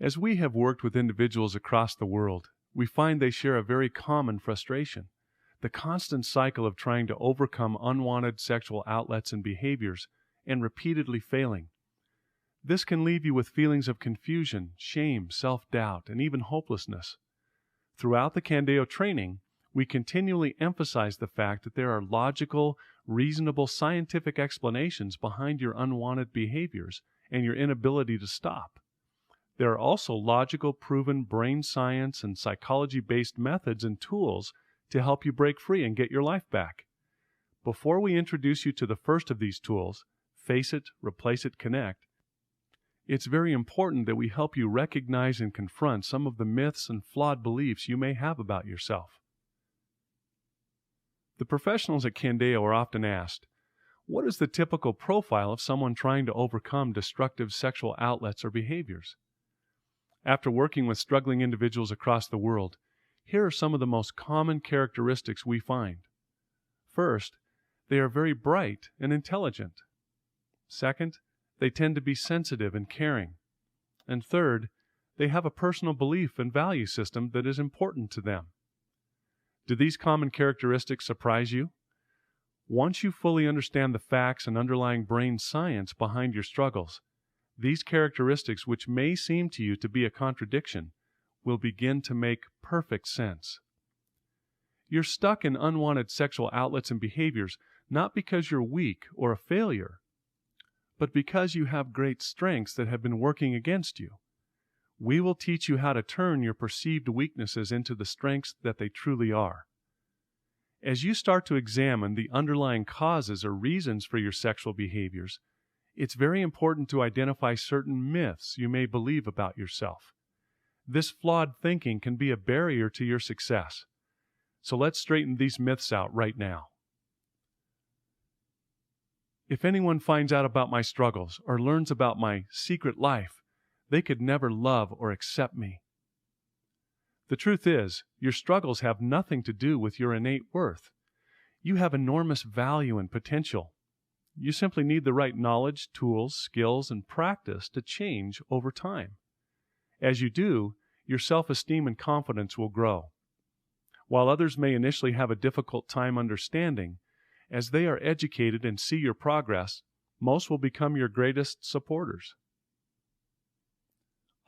As we have worked with individuals across the world, we find they share a very common frustration: the constant cycle of trying to overcome unwanted sexual outlets and behaviors and repeatedly failing. This can leave you with feelings of confusion, shame, self-doubt, and even hopelessness. Throughout the Candeo training, we continually emphasize the fact that there are logical, reasonable, scientific explanations behind your unwanted behaviors and your inability to stop. There are also logical, proven brain science and psychology-based methods and tools to help you break free and get your life back. Before we introduce you to the first of these tools, Face It, Replace It, Connect, it's very important that we help you recognize and confront some of the myths and flawed beliefs you may have about yourself. The professionals at Candeo are often asked, what is the typical profile of someone trying to overcome destructive sexual outlets or behaviors? After working with struggling individuals across the world, here are some of the most common characteristics we find. First, they are very bright and intelligent. Second, they tend to be sensitive and caring. And third, they have a personal belief and value system that is important to them. Do these common characteristics surprise you? Once you fully understand the facts and underlying brain science behind your struggles, these characteristics, which may seem to you to be a contradiction, will begin to make perfect sense. You're stuck in unwanted sexual outlets and behaviors not because you're weak or a failure, but because you have great strengths that have been working against you. We will teach you how to turn your perceived weaknesses into the strengths that they truly are. As you start to examine the underlying causes or reasons for your sexual behaviors, it's very important to identify certain myths you may believe about yourself. This flawed thinking can be a barrier to your success. So let's straighten these myths out right now. If anyone finds out about my struggles or learns about my secret life, they could never love or accept me. The truth is, your struggles have nothing to do with your innate worth. You have enormous value and potential. You simply need the right knowledge, tools, skills, and practice to change over time. As you do, your self-esteem and confidence will grow. While others may initially have a difficult time understanding, as they are educated and see your progress, most will become your greatest supporters.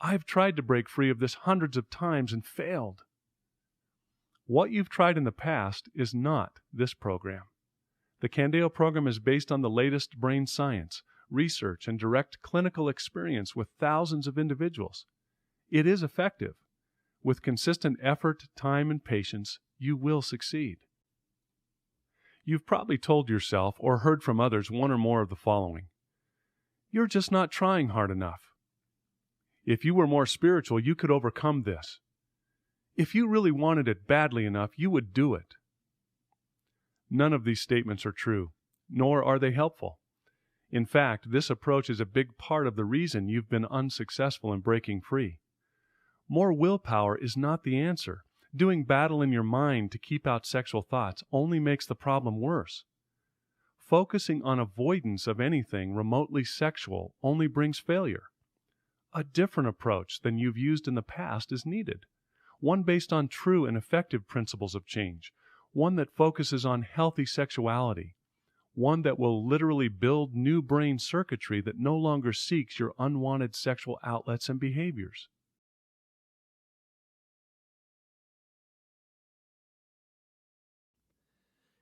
I've tried to break free of this hundreds of times and failed. What you've tried in the past is not this program. The Candeo program is based on the latest brain science, research, and direct clinical experience with thousands of individuals. It is effective. With consistent effort, time, and patience, you will succeed. You've probably told yourself or heard from others one or more of the following. You're just not trying hard enough. If you were more spiritual, you could overcome this. If you really wanted it badly enough, you would do it. None of these statements are true, nor are they helpful. In fact, this approach is a big part of the reason you've been unsuccessful in breaking free. More willpower is not the answer. Doing battle in your mind to keep out sexual thoughts only makes the problem worse. Focusing on avoidance of anything remotely sexual only brings failure. A different approach than you've used in the past is needed, one based on true and effective principles of change, one that focuses on healthy sexuality, one that will literally build new brain circuitry that no longer seeks your unwanted sexual outlets and behaviors.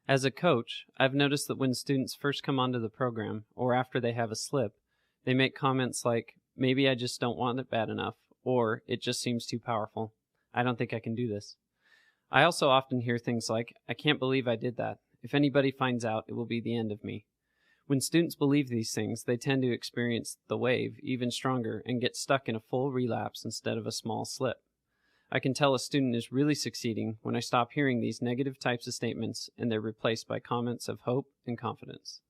As a coach, I've noticed that when students first come onto the program, or after they have a slip, they make comments like, maybe I just don't want it bad enough, or it just seems too powerful. I don't think I can do this. I also often hear things like, I can't believe I did that. If anybody finds out, it will be the end of me. When students believe these things, they tend to experience the wave even stronger and get stuck in a full relapse instead of a small slip. I can tell a student is really succeeding when I stop hearing these negative types of statements and they're replaced by comments of hope and confidence.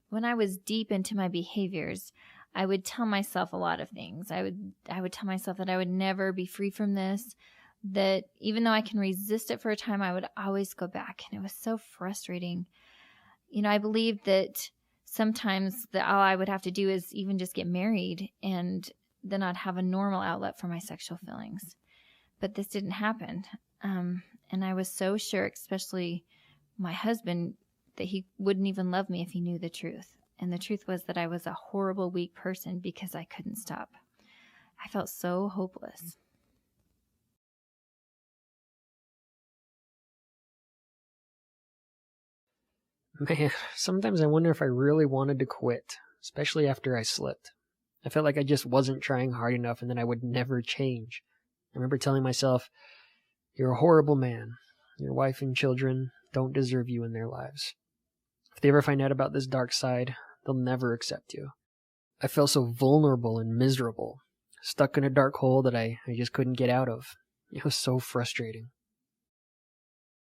When I was deep into my behaviors, I would tell myself a lot of things. I would tell myself that I would never be free from this, that even though I can resist it for a time, I would always go back. And it was so frustrating. I believed that sometimes all I would have to do is even just get married, and then I'd have a normal outlet for my sexual feelings. But this didn't happen. And I was so sure, especially my husband, that he wouldn't even love me if he knew the truth. And the truth was that I was a horrible, weak person because I couldn't stop. I felt so hopeless. Man, sometimes I wonder if I really wanted to quit, especially after I slipped. I felt like I just wasn't trying hard enough and that I would never change. I remember telling myself, "You're a horrible man. Your wife and children don't deserve you in their lives. If they ever find out about this dark side, they'll never accept you." I felt so vulnerable and miserable, stuck in a dark hole that I just couldn't get out of. It was so frustrating.